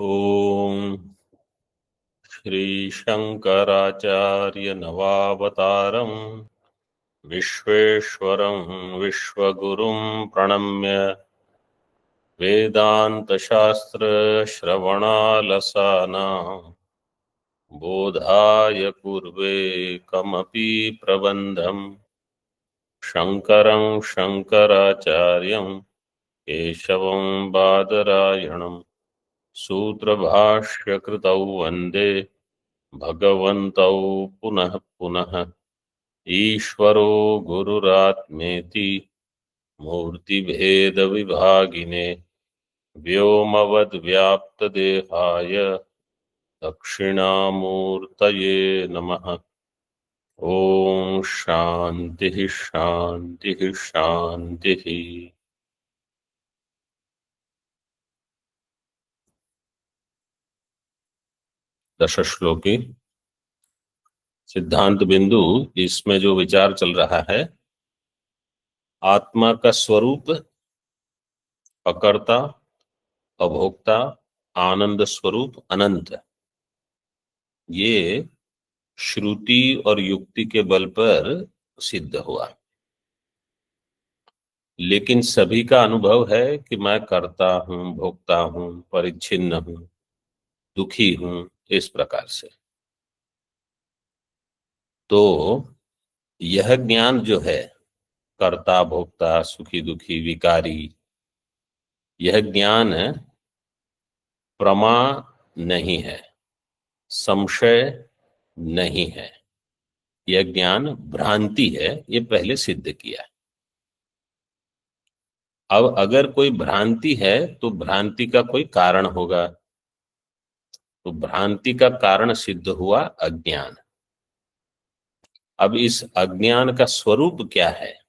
ओम श्री शंकराचार्य नवावतारम विश्वेश्वरं विश्वगुरुं प्रणम्य वेदांत शास्त्र श्रवणालसानां बोधाय कुर्वे कमपि प्रबन्धं शंकरं शंकराचार्यं केशवं बादरायणं सूत्रभाष्यकृतौ वन्दे भगवन्तौ पुनः पुनः ईश्वरो गुरुरात्मेति मूर्तिभेदविभागिने व्योमवद्व्याप्तदेहाय दक्षिणामूर्तये नमः। ओम शांति शांति शांति। दशश्लोकी सिद्धांत बिंदु। इसमें जो विचार चल रहा है, आत्मा का स्वरूप अकर्ता, अभोक्ता, आनंद स्वरूप, अनंत, ये श्रुति और युक्ति के बल पर सिद्ध हुआ। लेकिन सभी का अनुभव है कि मैं करता हूं, भोक्ता हूं, परिच्छिन्न हूं, दुखी हूं, इस प्रकार से। तो यह ज्ञान जो है, कर्ता भोक्ता, सुखी दुखी, विकारी, यह ज्ञान प्रमा नहीं है, संशय नहीं है, यह ज्ञान भ्रांति है। ये पहले सिद्ध किया। अब अगर कोई भ्रांति है तो भ्रांति का कोई कारण होगा, तो भ्रांति का कारण सिद्ध हुआ अज्ञान। अब इस अज्ञान का स्वरूप क्या है,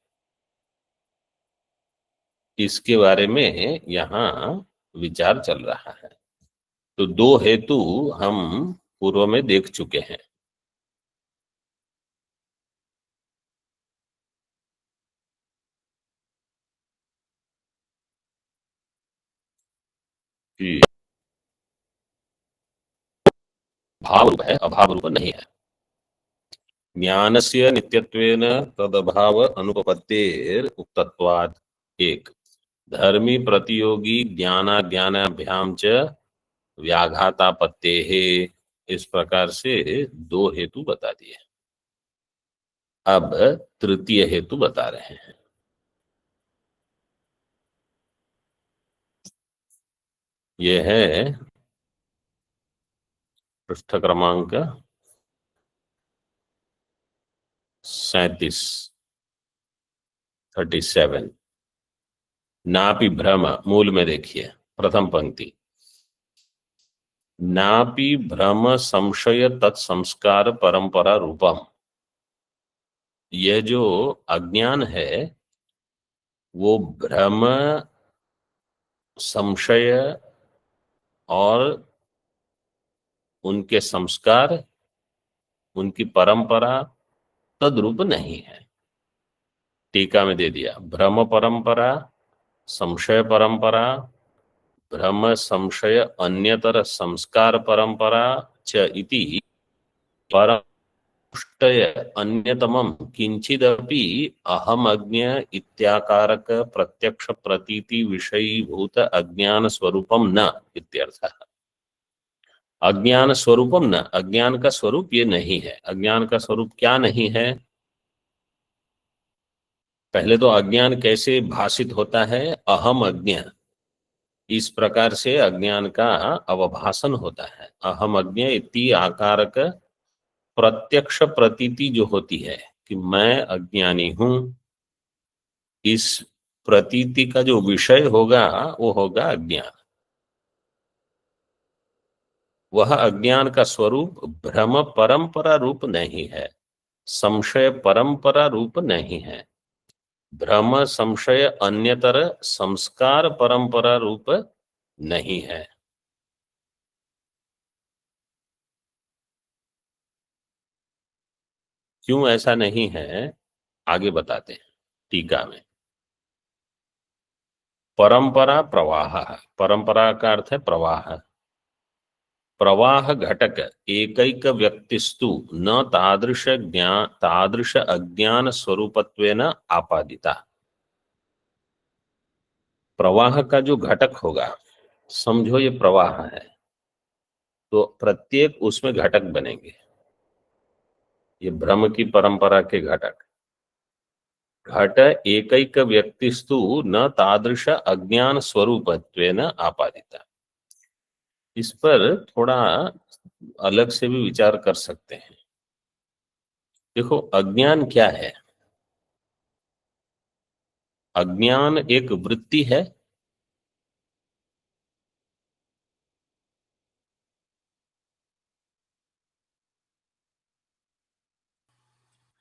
इसके बारे में यहाँ विचार चल रहा है। तो दो हेतु हम पूर्व में देख चुके हैं। कि भाव रूप है, अभाव रूप नहीं है। ज्ञानस्य नित्यत्वेन तदभाव अनुपपत्तेर उक्तत्वात्। एक, धर्मी प्रतियोगी ज्ञानाज्ञानाभ्याम च व्याघातापत्तेः। इस प्रकार से दो हेतु बता दिए। अब तृतीय हेतु बता रहे हैं। यह है पृष्ठ क्रमांक 37, 37। नापि भ्रम, मूल में देखिए प्रथम पंक्ति, नापि भ्रम संशय तत्संस्कार परंपरा रूपम। यह जो अज्ञान है वो भ्रम, संशय और उनके संस्कार, उनकी परंपरा तद्रूप नहीं है। टीका में दे दिया, भ्रम परंपरा, संशय परंपरा, भ्रम संशय अन्यतर संस्कार परंपरा च इति परमुष्टय अन्यतमं किंचिदपि अहमज्ञ इत्याकारक प्रत्यक्ष प्रतीति विषयीभूत अज्ञान स्वरूपम न इत्यर्थः। अज्ञान स्वरूपम न, अज्ञान का स्वरूप ये नहीं है। अज्ञान का स्वरूप क्या नहीं है? पहले तो अज्ञान कैसे भाषित होता है? अहम अज्ञ, इस प्रकार से अज्ञान का अवभाषण होता है। अहम अज्ञ इति आकारक प्रत्यक्ष प्रतीति जो होती है कि मैं अज्ञानी हूं, इस प्रतीति का जो विषय होगा वो होगा अज्ञान। वह अज्ञान का स्वरूप भ्रम परंपरा रूप नहीं है, संशय परंपरा रूप नहीं है, भ्रम संशय अन्यतर संस्कार परंपरा रूप नहीं है। क्यों ऐसा नहीं है, आगे बताते हैं टीका में। परंपरा प्रवाह, परंपरा का अर्थ है प्रवाह। प्रवाह घटक एकैक व्यक्तिस्तु न तादृश अज्ञान स्वरूपत्वेन आपादिता। प्रवाह का जो घटक होगा, समझो ये प्रवाह है, तो प्रत्येक उसमें घटक बनेंगे। ये भ्रम की परंपरा के घटक। घट एकैक व्यक्तिस्तु न तादृश अज्ञान स्वरूपत्वेन आपादिता। इस पर थोड़ा अलग से भी विचार कर सकते हैं। देखो, अज्ञान क्या है? अज्ञान एक वृत्ति है।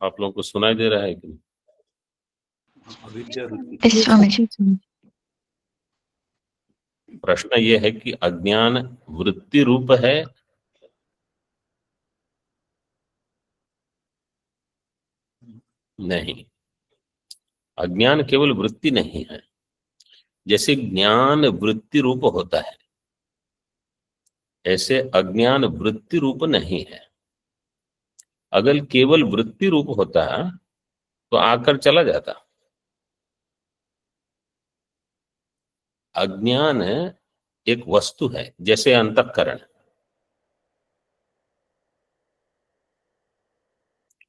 आप लोगों को सुनाई दे रहा है कि नहीं? प्रश्न ये है कि अज्ञान वृत्ति रूप है? नहीं, अज्ञान केवल वृत्ति नहीं है। जैसे ज्ञान वृत्ति रूप होता है, ऐसे अज्ञान वृत्ति रूप नहीं है। अगर केवल वृत्ति रूप होता तो आकर चला जाता। अज्ञान एक वस्तु है, जैसे अंतःकरण।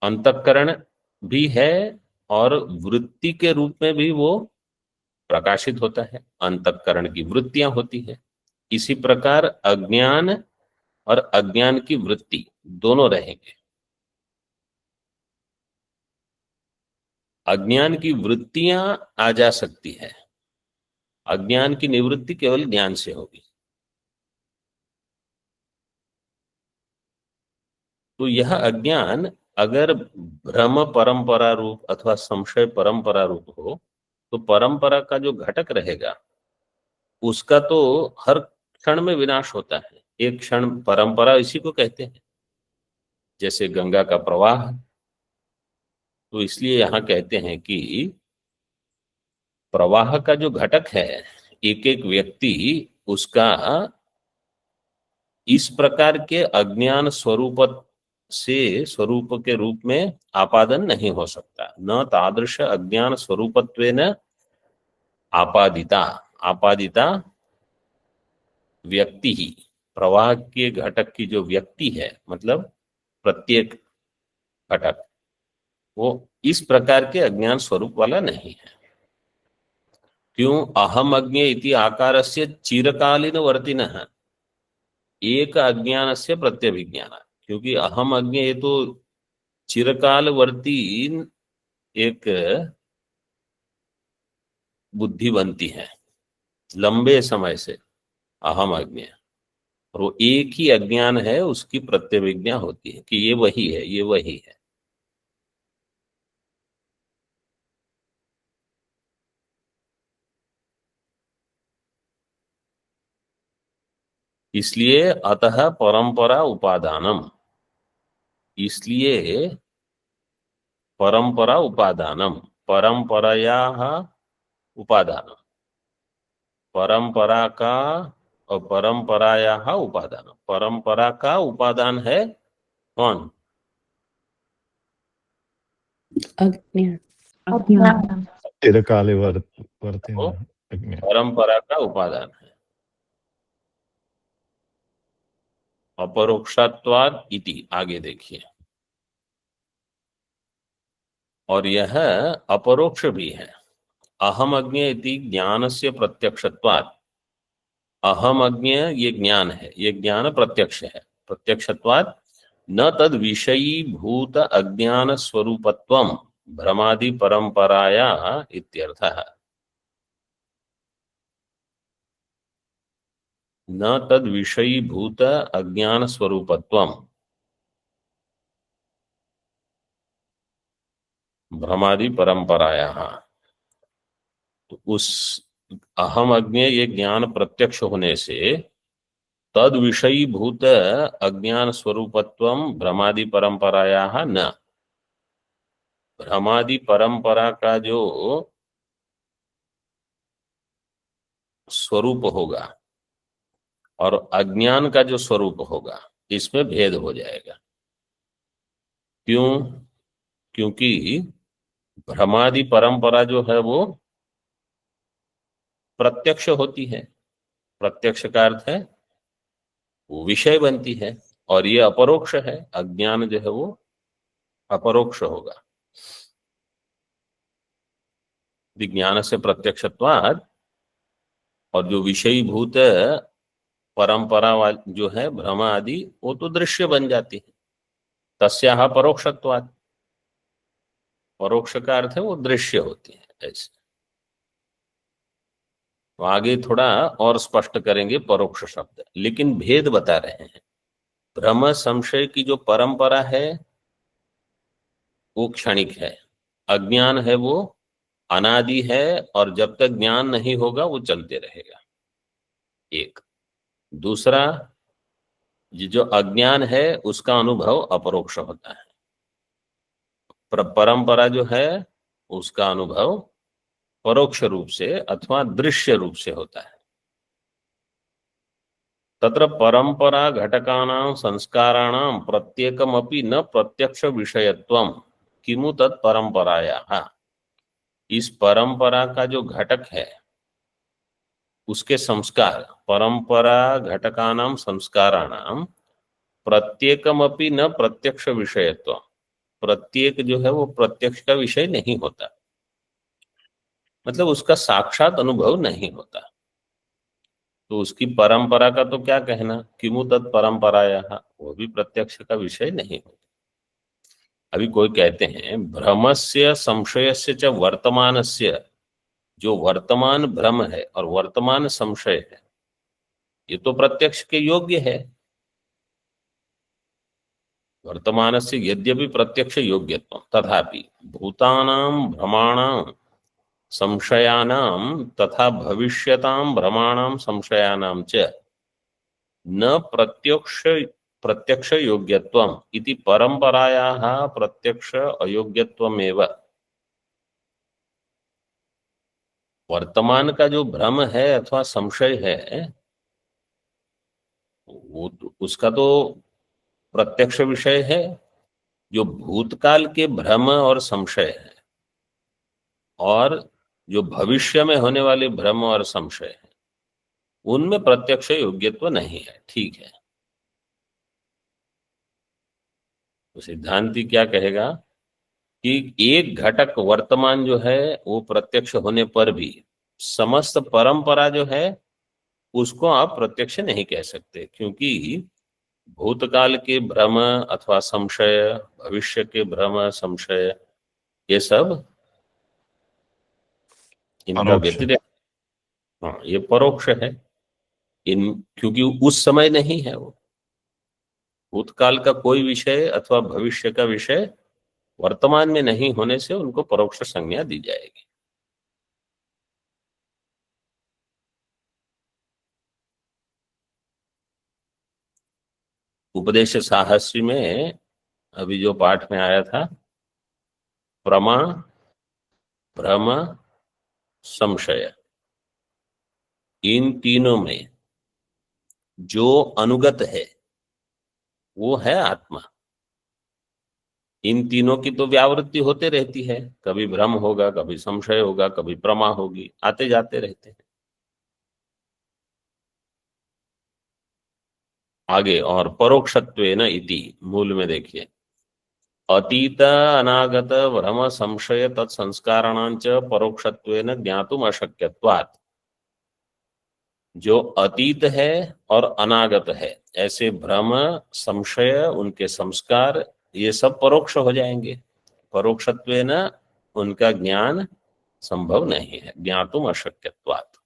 अंतःकरण भी है और वृत्ति के रूप में भी वो प्रकाशित होता है। अंतःकरण की वृत्तियां होती है। इसी प्रकार अज्ञान और अज्ञान की वृत्ति दोनों रहेंगे। अज्ञान की वृत्तियां आ जा सकती है, अज्ञान की निवृत्ति केवल ज्ञान से होगी। तो यह अज्ञान अगर भ्रम परंपरा रूप अथवा संशय परंपरा रूप हो, तो परंपरा का जो घटक रहेगा उसका तो हर क्षण में विनाश होता है। एक क्षण परंपरा इसी को कहते हैं, जैसे गंगा का प्रवाह। तो इसलिए यहां कहते हैं कि प्रवाह का जो घटक है, एक एक व्यक्ति उसका इस प्रकार के अज्ञान स्वरूप के रूप में आपादन नहीं हो सकता। न तादृश अज्ञान स्वरूपत्वेन आपादिता। आपादिता व्यक्ति ही, प्रवाह के घटक की जो व्यक्ति है, मतलब प्रत्येक घटक, वो इस प्रकार के अज्ञान स्वरूप वाला नहीं है। क्यों? अहम अज्ञे इति आकारस्य चिरकालीन वर्तिनः एक अज्ञानस्य प्रत्यभिज्ञान। क्योंकि अहम अज्ञे ये तो चिरकालवर्ती एक बुद्धि बनती है, लंबे समय से अहम अज्ञे, और वो एक ही अज्ञान है, उसकी प्रत्यभिज्ञा होती है कि ये वही है, ये वही है। इसलिए अतः परंपरा उपादानम, इसलिए परंपरा उपादानम, परंपराया उपादानम, परंपरा का और परंपराया उपादान। परंपरा का उपादान है कौन? चिरकाले वर्तिन वो अज्ञान। परंपरा का उपादान है। अपरोक्षत्वाद इति, आगे देखिए। और यह अपरोक्ष भी है। अहम अज्ञे इति ज्ञान से प्रत्यक्षत्वाद। अहम अज्ञे ये ज्ञान है, ये ज्ञान प्रत्यक्ष है। प्रत्यक्षत्वाद न तद विषयी भूत अज्ञान स्वरूपत्वम भ्रमादि परंपराया इत्यर्थः। न तद विषयी भूत अज्ञान स्वरूपत्वम भ्रमादि परंपराया। तो उस अहम अज्ञे ये ज्ञान प्रत्यक्ष होने से तद विषयी भूत अज्ञान स्वरूपत्वम भ्रमादि परंपराया न, भ्रमादि परंपरा का जो स्वरूप होगा, और अज्ञान का जो स्वरूप होगा इसमें भेद हो जाएगा। क्यों? क्योंकि भ्रमादि परंपरा जो है वो प्रत्यक्ष होती है। प्रत्यक्ष का अर्थ है वो विषय बनती है, और ये अपरोक्ष है। अज्ञान जो है वो अपरोक्ष होगा। विज्ञान से प्रत्यक्षत्वाद, और जो विषयीभूत परंपरा वाली जो है भ्रम आदि, वो तो दृश्य बन जाती है। तस्याह परोक्षत्वात्, परोक्ष का अर्थ है वो दृश्य होती है। ऐसे तो आगे थोड़ा और स्पष्ट करेंगे परोक्ष शब्द, लेकिन भेद बता रहे हैं। भ्रम संशय की जो परंपरा है वो क्षणिक है, अज्ञान है वो अनादि है, और जब तक ज्ञान नहीं होगा वो चलते रहेगा। एक। दूसरा, ये जो अज्ञान है उसका अनुभव अपरोक्ष होता है। परंपरा जो है उसका अनुभव परोक्ष रूप से अथवा दृश्य रूप से होता है। तत्र परंपरा घटकानां संस्काराणां प्रत्येकमपि न प्रत्यक्ष विषयत्वं किमु तत् परंपरायाः। इस परंपरा का जो घटक है उसके संस्कार, परंपरा घटकानां संस्काराणां प्रत्येकमपि न प्रत्यक्ष विषयत्व, प्रत्येक जो है वो प्रत्यक्ष का विषय नहीं होता, मतलब उसका साक्षात अनुभव नहीं होता। तो उसकी परंपरा का तो क्या कहना, किमु तत् परंपराया, वो भी प्रत्यक्ष का विषय नहीं होता। अभी कोई कहते हैं भ्रमस्य संशयस्य च वर्तमानस्य, जो वर्तमान भ्रम है और वर्तमान संशय है ये तो प्रत्यक्ष के योग्य है। वर्तमानस्य यद्यपि प्रत्यक्ष योग्यत्व तथापि भूतानां भ्रमाणां संशयानां तथा भविष्यतां भ्रमाणां संशयानां च न प्रत्यक्ष योग्यत्वम् इति परंपरायाः प्रत्यक्ष अयोग्यत्वमेव। वर्तमान का जो भ्रम है अथवा संशय है वो तो, उसका तो प्रत्यक्ष विषय है। जो भूतकाल के भ्रम और संशय है और जो भविष्य में होने वाले भ्रम और संशय है उनमें प्रत्यक्ष योग्यत्व नहीं है। ठीक है, तो सिद्धांती क्या कहेगा कि एक घटक वर्तमान जो है वो प्रत्यक्ष होने पर भी समस्त परंपरा जो है उसको आप प्रत्यक्ष नहीं कह सकते, क्योंकि भूतकाल के भ्रम अथवा संशय, भविष्य के भ्रम संशय, ये सब इनका परोक्ष। व्यतिरेक, हाँ ये परोक्ष है। इन क्योंकि उस समय नहीं है वो, भूतकाल का कोई विषय अथवा भविष्य का विषय वर्तमान में नहीं होने से उनको परोक्ष संज्ञा दी जाएगी। उपदेश साहसी में अभी जो पाठ में आया था, प्रमा भ्रम संशय, इन तीनों में जो अनुगत है वो है आत्मा। इन तीनों की तो व्यावृत्ति होते रहती है, कभी भ्रम होगा, कभी संशय होगा, कभी प्रमा होगी, आते जाते रहते हैं। आगे और परोक्षत्वेन इति मूल में देखिए, अतीत अनागत भ्रम संशय तत्संस्काराणांच परोक्षत्वेन ज्ञातुम अशक्यत्वात्। जो अतीत है और अनागत है ऐसे भ्रम संशय उनके संस्कार ये सब परोक्ष हो जाएंगे। परोक्षत्वेन उनका ज्ञान संभव नहीं है, ज्ञातुम अशक्यत्वात्।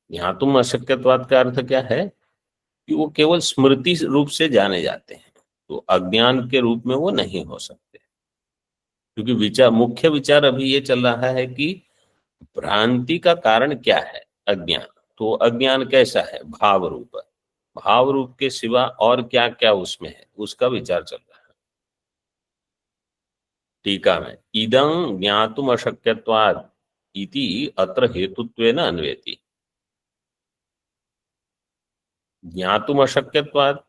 ज्ञातुम अशक्यत्वात् का अर्थ क्या है कि वो केवल स्मृति रूप से जाने जाते हैं, तो अज्ञान के रूप में वो नहीं हो सकते। क्योंकि विचार, मुख्य विचार अभी ये चल रहा है कि भ्रांति का कारण क्या है, अज्ञान। तो अज्ञान कैसा है, भाव रूप। भाव रूप के सिवा और क्या क्या उसमें है उसका विचार चल रहा है। टीका में इदं ज्ञातुम अशक्यत्वात् इति अत्र हेतुत्वेन अन्वेति। ज्ञातुम अशक्यत्वात्,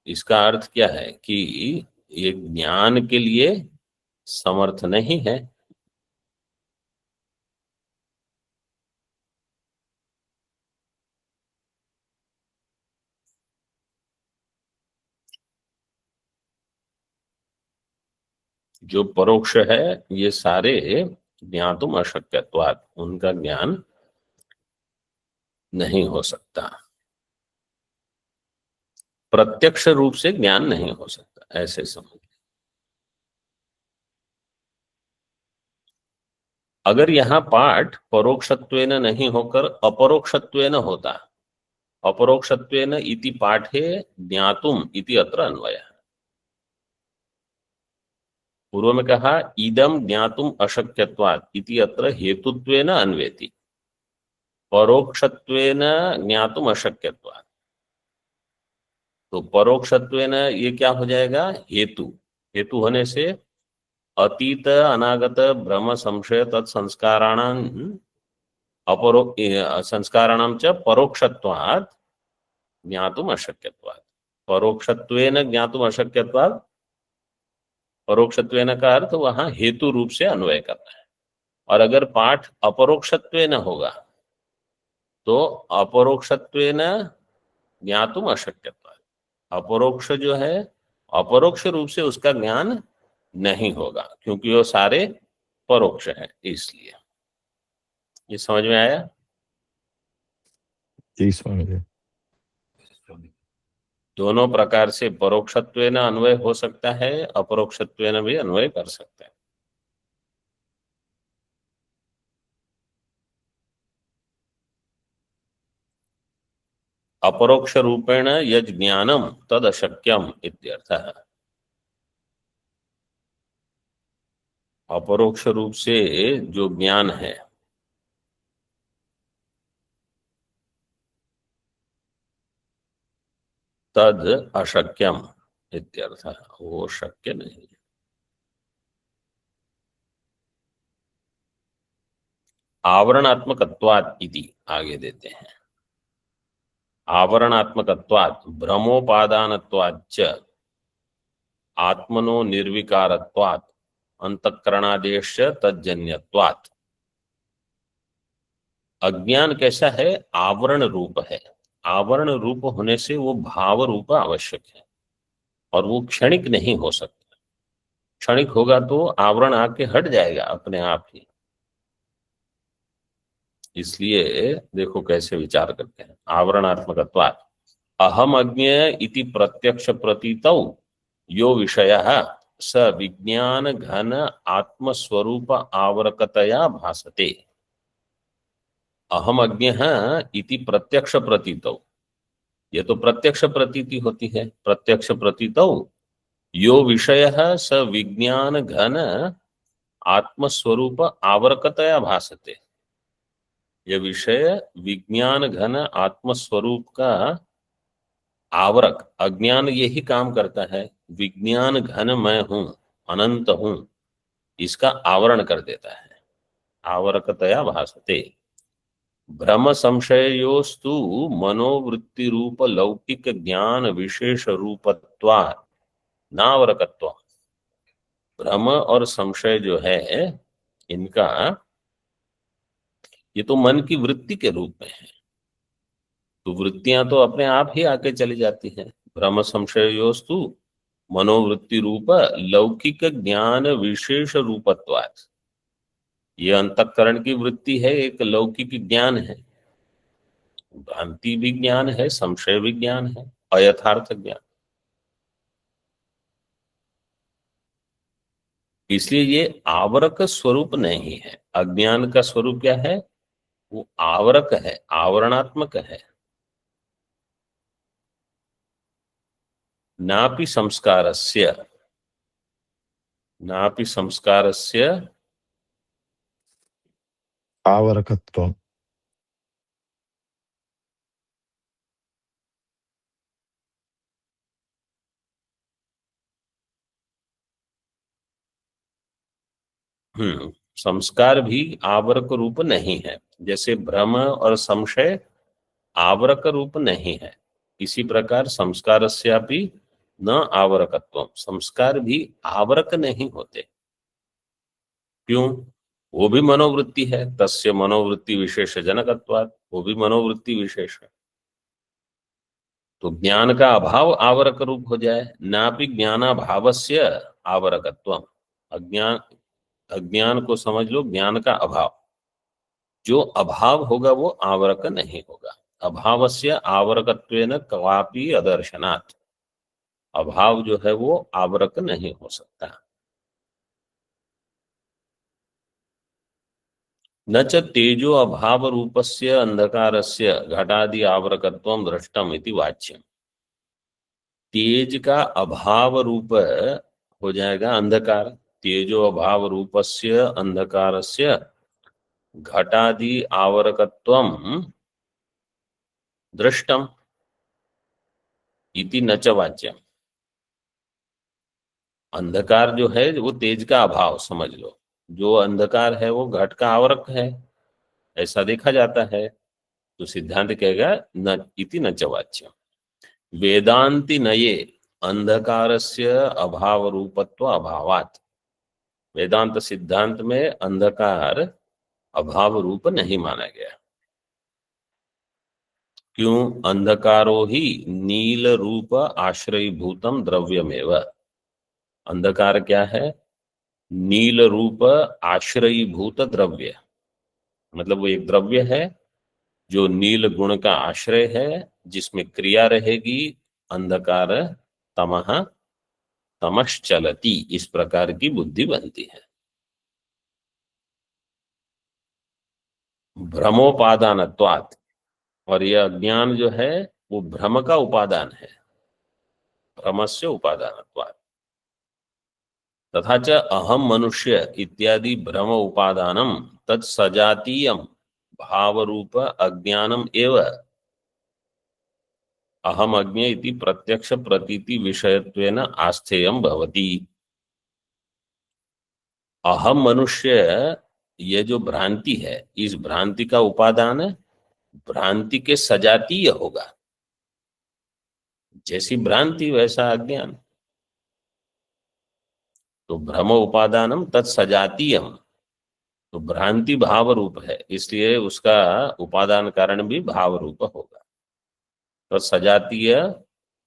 इसका अर्थ क्या है कि ये ज्ञान के लिए समर्थ नहीं है। जो परोक्ष है ये सारे ज्ञातुम अशक्यत्वात्, उनका ज्ञान नहीं हो सकता, प्रत्यक्ष रूप से ज्ञान नहीं हो सकता, ऐसे समझ। अगर यहाँ पाठ परोक्षत्वेन नहीं होकर अपरोक्षत्वेन होता, अपरोक्षत्वेन इति पाठे ज्ञातुम इति अत्र अन्वयः। पूर्व में कहा इदम ज्ञातुम अशक्यत्वात् इति अत्र हेतुत्वेन अन्वेति, परोक्षत्वेन ज्ञातुम अशक्यत्वात्। तो परोक्षत्वेन ये क्या हो जाएगा, हेतु। हेतु होने से अतीत अनागत भ्रम संशय तत्संस्काराणां अपरो संस्काराणां च परोक्षत्वात् ज्ञातुम अशक्यत्वात्। परोक्षत्वेन ज्ञातुम अशक्यत्वात्, परोक्षत्वेन का अर्थ वहां हेतु रूप से अन्वय करना है। और अगर पाठ अपरोक्षत्वेन होगा तो अपरोक्षत्वेन ज्ञातुम अशक्यत्वात्, अपरोक्ष जो है अपरोक्ष रूप से उसका ज्ञान नहीं होगा, क्योंकि वो सारे परोक्ष है। इसलिए ये समझ में आया। जी स्वामी जी। दोनों प्रकार से परोक्षत्वेन अन्वय हो सकता है, अपरोक्षत्वेन भी अन्वय कर सकते हैं। अपरोक्ष रूपेण यज् ज्ञानम तद अशक्यम इत्यर्थः। अपरोक्ष रूप से जो ज्ञान है तद अशक्यम इत्यर्थः, वो शक्य नहीं। आवरणात्मकत्वात् इति आगे देते हैं। आवरणात्मकत्वात् भ्रमोपादानत्वाच्च आत्मनो निर्विकारत्वात् अंतःकरणादेश तज्जन्यत्वात्। अज्ञान कैसा है, आवरण रूप है। आवरण रूप होने से वो भाव रूप आवश्यक है, और वो क्षणिक नहीं हो सकता। क्षणिक होगा तो आवरण आके हट जाएगा अपने आप ही। इसलिए देखो कैसे विचार करते हैं। आवरणात्मकत्वात् अहम अज्ञ इति प्रत्यक्ष प्रतीतौ यो विषयः स विज्ञान घन आत्मस्वरूप आवरकतया भासते। अहम अज्ञ इति प्रत्यक्ष प्रतीतौ, ये तो प्रत्यक्ष प्रतीति होती है। प्रत्यक्ष प्रतीतौ यो विषयः स विज्ञान घन आत्मस्वरूप आवरकतया भासते। ये विषय विज्ञान घन आत्मस्वरूप का आवरक, अज्ञान यही काम करता है। विज्ञान घन मैं हूं, अनंत हूं, इसका आवरण कर देता है। आवरकतया भासते। भ्रम संशयोस्तु मनोवृत्ति रूप लौकिक ज्ञान विशेष रूपत्वा नावरकत्वा। भ्रम और संशय जो है इनका, ये तो मन की वृत्ति के रूप में है। तो वृत्तियां तो अपने आप ही आके चली जाती हैं। भ्रम संशयोस्तु मनोवृत्ति रूप लौकिक ज्ञान विशेष रूपत्वात्। ये अंतःकरण की वृत्ति है, एक लौकिक ज्ञान है। भ्रांति भी ज्ञान है, संशय भी ज्ञान है, अयथार्थ ज्ञान। इसलिए ये आवरक स्वरूप नहीं है। अज्ञान का स्वरूप क्या है, वो आवरक है, आवरणात्मक है। नापि संस्कारस्य, नापि संस्कारस्य आवरकत्वम्। संस्कार भी आवरक रूप नहीं है। जैसे भ्रम और संशय आवरक रूप नहीं है, इसी प्रकार संस्कारस्यापि न आवरकत्वम, संस्कार भी आवरक नहीं होते। क्यों? वो भी मनोवृत्ति है, तस्य मनोवृत्ति विशेष जनकत्वात्, वो भी मनोवृत्ति विशेष है। तो ज्ञान का अभाव आवरक रूप हो जाए, नापि ज्ञानाभावस्य आवरकत्वम। अज्ञान, अज्ञान को समझ लो ज्ञान का अभाव, जो अभाव होगा वो आवरक नहीं होगा। अभावस्य आवरकत्वेन क्वापि अदर्शनात्, अभाव जो है वो आवरक नहीं हो सकता। न च तेजो अभाव रूपस्य अंधकारस्य घटादि आवरकत्वं दृष्टम इति वाच्यम। तेज का अभाव रूप हो जाएगा अंधकार, तेजो अभाव रूपस्य अंधकारस्य घटादि आवरकत्वं दृष्टम इति न च वाच्यम। अंधकार जो है वो तेज का अभाव समझ लो, जो अंधकार है वो घट का आवरक है, ऐसा देखा जाता है। तो सिद्धांत कहेगा न इति न च वाच्यम। वेदांति नये अंधकारस्य अभाव रूपत्व अभावात्, वेदांत सिद्धांत में अंधकार अभाव रूप नहीं माना गया। क्यों? अंधकारो ही नील रूप आश्रयीभूतम द्रव्यमेव। अंधकार क्या है? नील रूप आश्रयीभूत द्रव्य, मतलब वो एक द्रव्य है जो नील गुण का आश्रय है, जिसमें क्रिया रहेगी अंधकार तमः तमश्चलति, इस प्रकार की बुद्धि बनती है। भ्रमोपादानत्वात्, और यह अज्ञान जो है वो भ्रम का उपादान है, भ्रमस्य उपादानत्वात्। तथा च अहम मनुष्य इत्यादि भ्रम उपादानम तत्सजातीयम भाव रूप अज्ञानम एव अहम अज्ञे इति प्रत्यक्ष प्रतीति विषयत्वेन आस्थेयम भवति। अहम मनुष्य, ये जो भ्रांति है, इस भ्रांति का उपादान भ्रांति के सजातीय होगा। जैसी भ्रांति वैसा अज्ञान। तो भ्रम उपादानम तत्सजातीयम, तो भ्रांति भाव रूप है, इसलिए उसका उपादान कारण भी भाव रूप होगा। तो सजातीय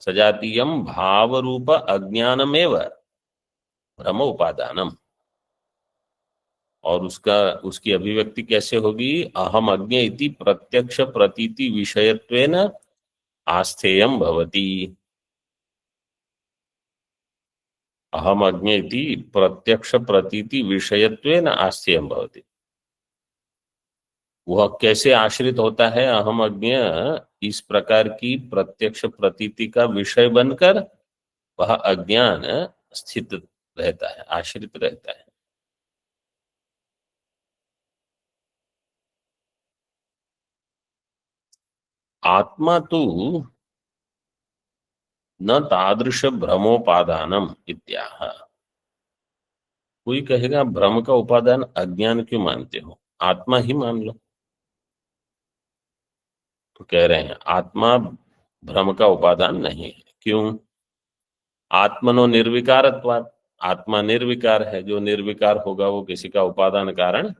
सजातीयम भाव रूप अज्ञानमेव भ्रम उपादानम, और उसकी अभिव्यक्ति कैसे होगी? अहम अज्ञे इति प्रत्यक्ष प्रतीति विषयत्वेन आस्थेयम भवति। अहम अज्ञे इति प्रत्यक्ष प्रतीति विषयत्वेन आस्थेयम भवति। वह कैसे आश्रित होता है? अहम अज्ञ इस प्रकार की प्रत्यक्ष प्रतीति का विषय बनकर वह अज्ञान स्थित रहता है, आश्रित रहता है। आत्मा तो न तादृश भ्रमोपादानम इत्याह। कोई कहेगा भ्रम का उपादान अज्ञान क्यों मानते हो, आत्मा ही मान लो। तो कह रहे हैं आत्मा भ्रम का उपादान नहीं है। क्यों? आत्मनो निर्विकारत्वात्, आत्मा निर्विकार है, जो निर्विकार होगा वो किसी का उपादान कारण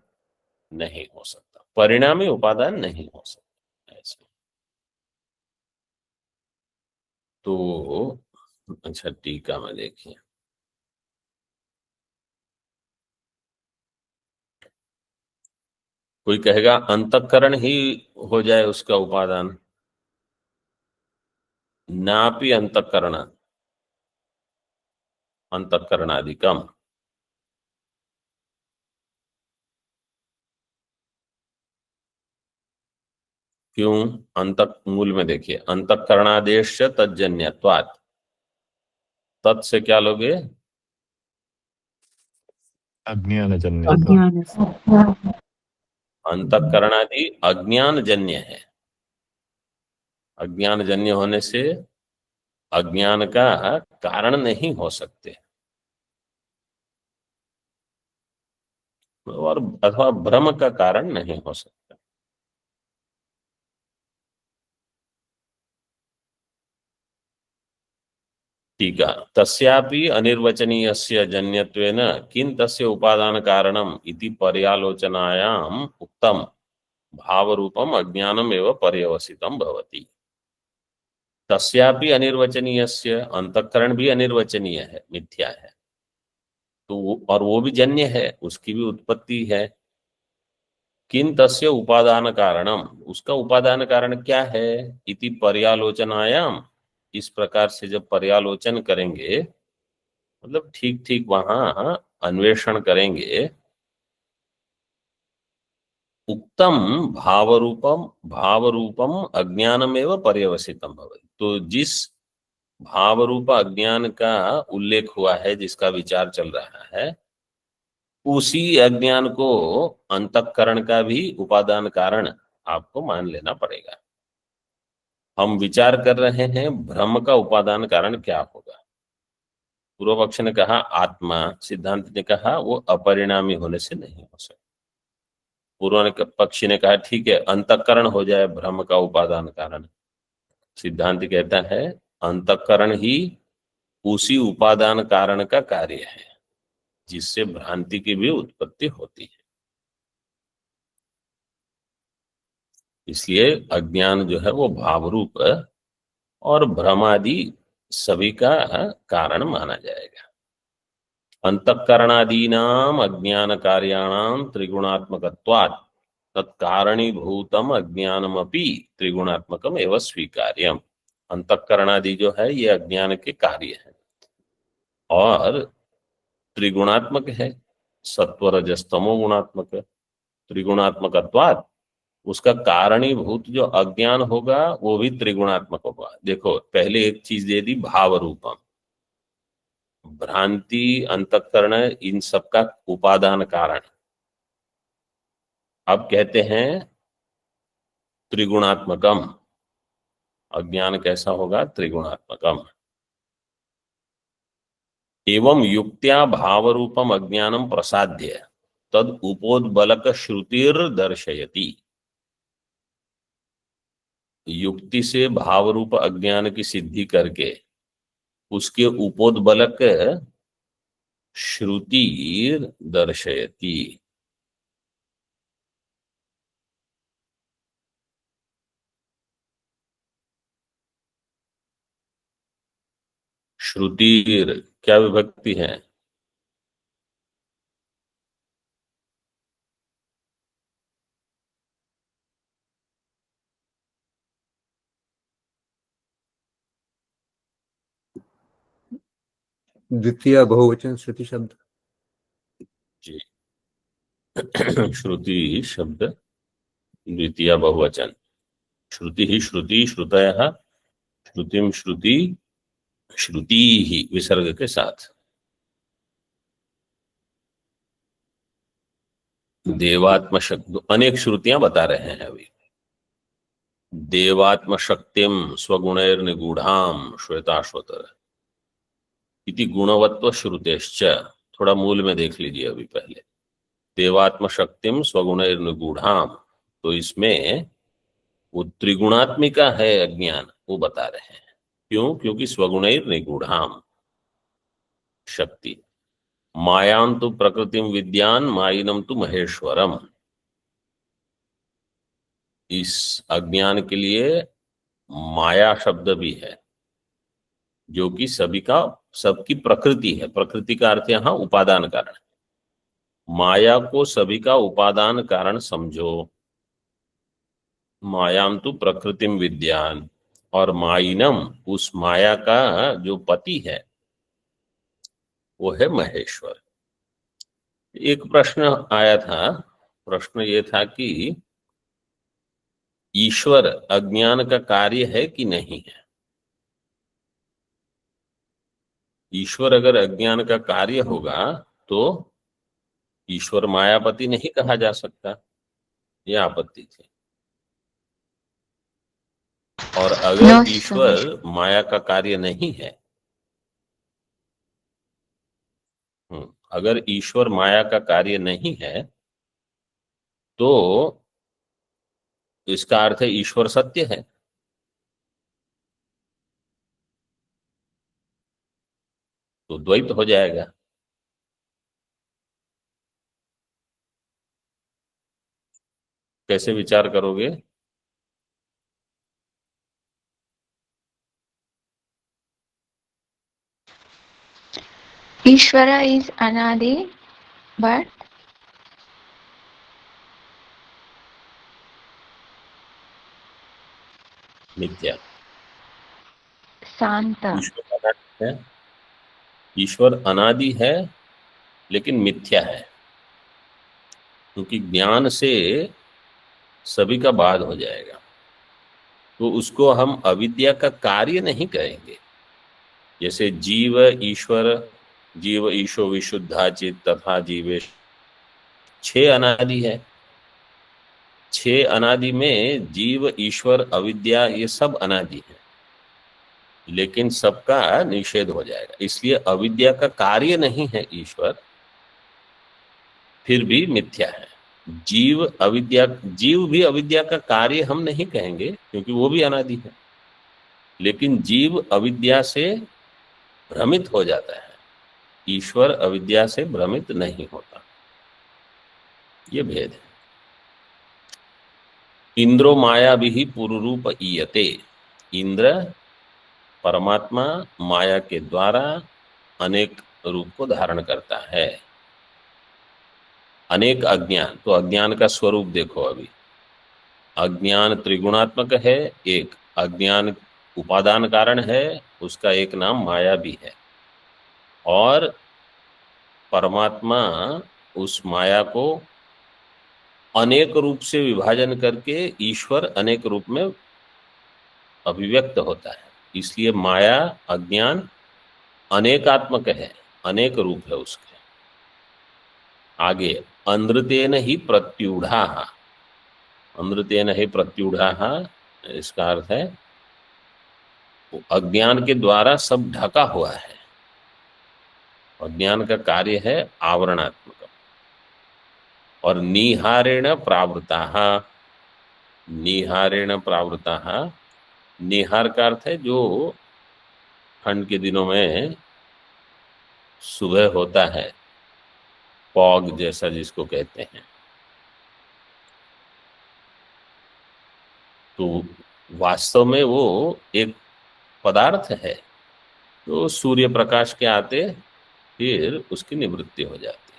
नहीं हो सकता, परिणामी उपादान नहीं हो सकता। ऐसे तो अच्छा टीका में देखिए, कोई कहेगा अंतःकरण ही हो जाए उसका उपादान, नापि अंतःकरण अंतःकरणादिकम। क्यों? अंत मूल में देखिए, अंतःकरणादेश तज्जन्यत्वात्, तत् से क्या लोगे? अज्ञानजन्य। अज्ञान से। अंतःकरणादि अज्ञान जन्य है, अज्ञान जन्य होने से अज्ञान का कारण नहीं हो सकते। और अथवा भ्रम का कारण नहीं हो सकता। टीका तस्यापि अनिर्वचनीयस्य जन्यत्वेन किं तस्य उपादान कारणम् इति पर्यालोचनायाम् उक्तम् भावरूपम अज्ञानम एवं पर्यवसितम भवति। तस्यापि अनिर्वचनीयस्य, अंतःकरण भी अनिर्वचनीय है, मिथ्या है, तो और वो भी जन्य है, उसकी भी उत्पत्ति है। किन तस्य उपादान कारणम, उसका उपादान कारण क्या है, इति पर्यालोचनायाम, इस प्रकार से जब पर्यालोचन करेंगे मतलब ठीक ठीक वहां अन्वेषण करेंगे, उक्तम भावरूपम अज्ञानमेव पर्यवसितम भवति। तो जिस भावरूप अज्ञान का उल्लेख हुआ है, जिसका विचार चल रहा है, उसी अज्ञान को अंतःकरण का भी उपादान कारण आपको मान लेना पड़ेगा। हम विचार कर रहे हैं भ्रम का उपादान कारण क्या होगा। पूर्व पक्ष ने कहा आत्मा, सिद्धांत ने कहा वो अपरिणामी होने से नहीं हो सकता। पक्षी ने कहा ठीक है, अंतःकरण हो जाए भ्रम का उपादान कारण। सिद्धांत कहता है अंतःकरण ही उसी उपादान कारण का कार्य है जिससे भ्रांति की भी उत्पत्ति होती है। इसलिए अज्ञान जो है वो भावरूप और भ्रमादि सभी का कारण माना जाएगा। अंतःकरणादीनाम अज्ञान कार्याणाम त्रिगुणात्मकत्वात् तत्कारणीभूतम अज्ञानमपि त्रिगुणात्मकम एवं स्वीकार्यम। अंतःकरणादि जो है ये अज्ञान के कार्य है और त्रिगुणात्मक है, सत्व रजस तमो गुणात्मक। त्रिगुणात्मकत्वात् उसका कारणीभूत जो अज्ञान होगा वो भी त्रिगुणात्मक होगा। देखो पहले एक चीज दे दी भाव रूपम, भ्रांति, अंतःकरण, इन सबका उपादान कारण। अब कहते हैं त्रिगुणात्मकम, अज्ञान कैसा होगा, त्रिगुणात्मकम। एवं युक्त्या भावरूपम अज्ञानम प्रसाद्य तद उपोद्बलक श्रुतिर दर्शयति। युक्ति से भावरूप अज्ञान की सिद्धि करके उसके उपोद्बलक श्रुतिर दर्शयति। श्रुतिर क्या विभक्ति है, द्वितीय बहुवचन श्रुति शब्द। जी श्रुति शब्द द्वितीय बहुवचन। श्रुति ही श्रुति, श्रुतयः, श्रुतिम श्रुति, श्रुति ही विसर्ग के साथ। देवात्म शक्ति, अनेक श्रुतियां बता रहे हैं अभी। देवात्म शक्तिम स्वगुणैर्निगूढ़ाम श्वेताश्वतर इति गुणवत्व श्रुतेश्च। थोड़ा मूल में देख लीजिए अभी पहले। देवात्म शक्तिम स्वगुणैर्निगूढ़ाम, तो इसमें वो त्रिगुणात्मिका है अज्ञान, वो बता रहे हैं। क्यों? क्योंकि स्वगुणैर्निगूढ़ाम शक्ति। मायां तु प्रकृतिम विद्यान मायिनम तु महेश्वरम। इस अज्ञान के लिए माया शब्द भी है जो कि सभी का, सबकी प्रकृति है। प्रकृति का अर्थ यहां उपादान कारण। माया को सभी का उपादान कारण समझो। मायाम तु प्रकृतिम विद्यान, और मायिनम, उस माया का जो पति है वो है महेश्वर। एक प्रश्न आया था, प्रश्न ये था कि ईश्वर अज्ञान का कार्य है कि नहीं है। ईश्वर अगर अज्ञान का कार्य होगा तो ईश्वर मायापति नहीं कहा जा सकता, यह आपत्ति थी। और अगर ईश्वर माया का कार्य नहीं है, अगर ईश्वर माया का कार्य नहीं है तो इसका अर्थ है ईश्वर सत्य है। तो द्वैत हो जाएगा। कैसे विचार करोगे? Ishvara is Anadi, but मिथ्या। Santa. ईश्वर अनादि है, ईश्वर अनादि है लेकिन मिथ्या है, क्योंकि ज्ञान से सभी का बाध हो जाएगा। तो उसको हम अविद्या का कार्य नहीं कहेंगे। जैसे जीव ईश्वर, जीव ईशो विशुद्धा चित तथा जीवेश, 6 अनादि है। 6 अनादि में जीव ईश्वर अविद्या ये सब अनादि है, लेकिन सबका निषेध हो जाएगा। इसलिए अविद्या का कार्य नहीं है ईश्वर, फिर भी मिथ्या है। जीव अविद्या, जीव भी अविद्या का कार्य हम नहीं कहेंगे क्योंकि वो भी अनादि है, लेकिन जीव अविद्या से भ्रमित हो जाता है, ईश्वर अविद्या से भ्रमित नहीं होता। ये भेद है। इंद्रो माया भी पुरुरूप ईयते। इंद्र परमात्मा माया के द्वारा अनेक रूप को धारण करता है। अनेक अज्ञान, तो अज्ञान का स्वरूप देखो। अभी अज्ञान त्रिगुणात्मक है, एक अज्ञान उपादान कारण है, उसका एक नाम माया भी है। और परमात्मा उस माया को अनेक रूप से विभाजन करके ईश्वर अनेक रूप में अभिव्यक्त होता है। इसलिए माया अज्ञान अनेकात्मक है, अनेक रूप है उसके। आगे अनृतेन ही प्रत्यूढ़ा, अनृतेन ही प्रत्यूढ़ा, इसका अर्थ है अज्ञान के द्वारा सब ढका हुआ है। अज्ञान का कार्य है आवरणात्मक। और निहारेण प्रावृता, निहारेण प्रावृता, निहार का अर्थ है जो ठंड के दिनों में सुबह होता है, फॉग जैसा जिसको कहते हैं। तो वास्तव में वो एक पदार्थ है, तो सूर्य प्रकाश के आते फिर उसकी निवृत्ति हो जाती है।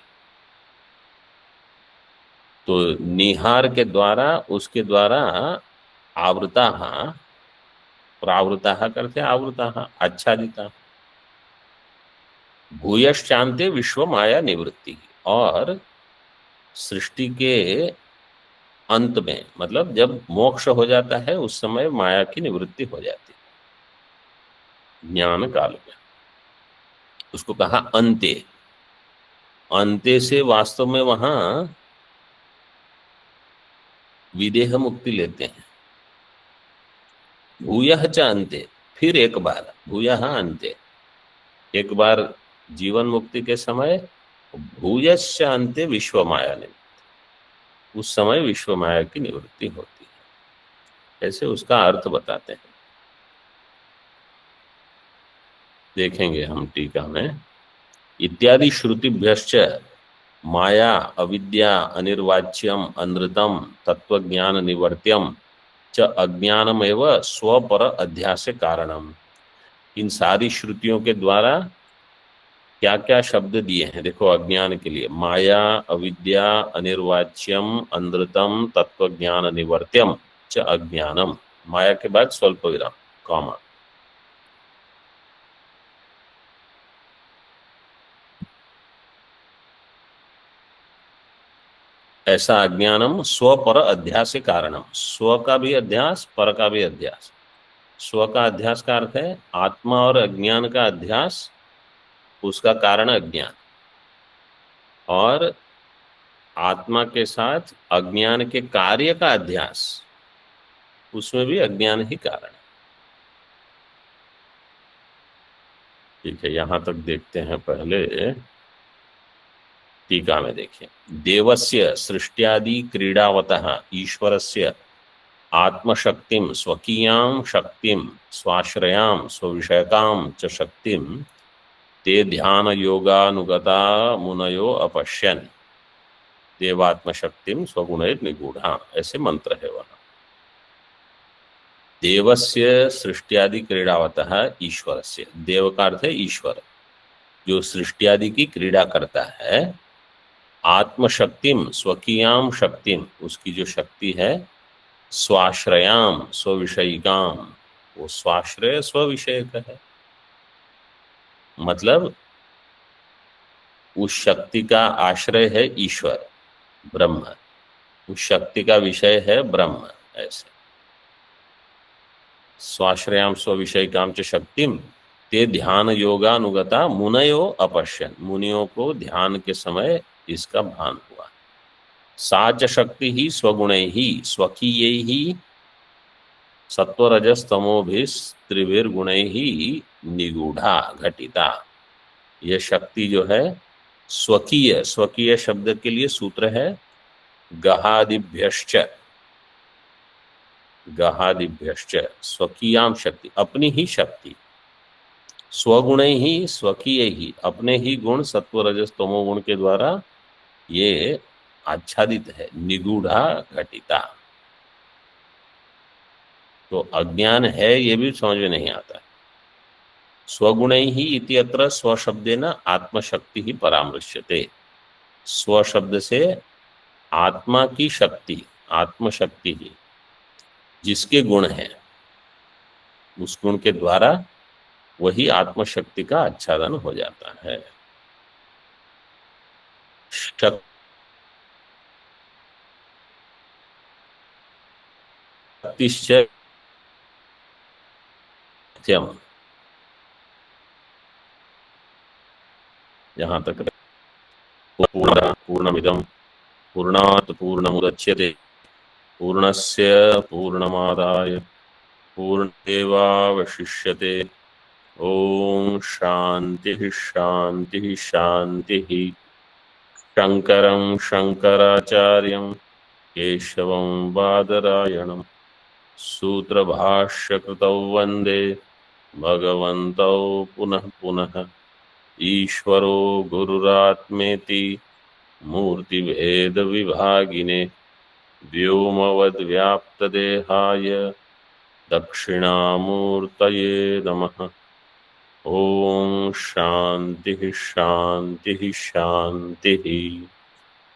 तो निहार के द्वारा, उसके द्वारा आवृता, प्रावृता करते आवृता, आच्छादिता। भूयश्चांते विश्व माया निवृत्ति, और सृष्टि के अंत में, मतलब जब मोक्ष हो जाता है उस समय माया की निवृत्ति हो जाती है, ज्ञान काल में। उसको कहा अंते। अंते से वास्तव में वहां विदेह मुक्ति लेते हैं। भूयः च अंते, फिर एक बार, भूयः अंते, एक बार जीवन मुक्ति के समय, भूयश्च अंते विश्व माया निवृत्ति, उस समय विश्व माया की निवृत्ति होती है। ऐसे उसका अर्थ बताते हैं, देखेंगे हम टीका में। इत्यादि श्रुतिभ्यश्च माया अविद्या अनिर्वाच्यम अनृतम तत्वज्ञान निवर्त्यम च अज्ञानमेव स्वपर अध्यास कारणम। इन सारी श्रुतियों के द्वारा क्या क्या शब्द दिए हैं देखो अज्ञान के लिए। माया अविद्या अनिर्वाच्यम अनृतम तत्वज्ञान निवर्त्यम च अज्ञानम, माया के बाद स्वल्प विराम कॉमा। ऐसा अज्ञानम स्व पर अध्यास कारणम, स्व का भी अध्यास, पर का भी अध्यास। स्व का अध्यास का अर्थ है आत्मा और अज्ञान का अध्यास, उसका कारण अज्ञान, और आत्मा के साथ अज्ञान के कार्य का अध्यास, उसमें भी अज्ञान ही कारण है। ठीक है, यहां तक देखते हैं पहले टीका में देखिए, देवस्य सृष्ट्यादि क्रीडावतः ईश्वरस्य आत्मशक्तिं स्वकीयां शक्तिं स्वाश्रयां स्वविषयकां च शक्तिं ते ध्यान योगानुगता मुनयो अपश्यन् देवात्मशक्तिं स्वगुणैर निगूढ़ा, ऐसे मंत्र है वहां। देवस्य सृष्ट्यादि क्रीडावतः ईश्वरस्य, देव का अर्थ है ईश्वर, जो सृष्टि की क्रीड़ा करता है। आत्मशक्तिम स्वकीयाम शक्तिम, उसकी जो शक्ति है, स्वाश्रयाम स्वविषयिकाम, वो स्वाश्रय स्वविषय का है, मतलब उस शक्ति का आश्रय है ईश्वर ब्रह्म, उस शक्ति का विषय है ब्रह्म। ऐसे स्वाश्रयाम स्वविषयिकाम च शक्तिम ते ध्यान योगानुगता मुनयो अपश्यन, मुनियों को ध्यान के समय इसका भान हुआ। साच शक्ति ही स्वगुण ही स्वकीय ही सत्वरजस्तमोभिस्त्रिभिर्गुण ही निगूढ़ा घटिता, यह शक्ति जो है स्वकीय, स्वकीय शब्द के लिए सूत्र है गहादिभ्यश्च, गहादिभ्यश्च, स्वकीयाम शक्ति अपनी ही शक्ति, स्वगुण ही स्वकीय ही अपने ही गुण सत्व रजस तमो गुण के द्वारा ये आच्छादित है, निगूढ़ा घटिता। तो अज्ञान है ये भी समझ में नहीं आता। स्वगुण ही इत्यत्र स्वशब्देन आत्मशक्ति ही परामृश्यते, स्वशब्द से आत्मा की शक्ति, आत्मशक्ति ही जिसके गुण है उस गुण के द्वारा वही आत्मशक्ति का आच्छादन हो जाता है। शक्तिश्च यहाँ तक पूर्णमिदं पूर्णात् पूर्णमुदच्यते पूर्णस्य पूर्णमादाय पूर्णमेवावशिष्यते। ओम शांति शांति शांति। शंकरं शंकराचार्यं केशवं बादरायणं सूत्रभाष्यकृतौ वन्दे भगवन्तौ पुनः पुनः। ईश्वरो गुरुरात्मेति मूर्तिभेद विभागिने व्योमवद्व्याप्तदेहाय दक्षिणामूर्तये नमः। ओम शांति शांति शांति।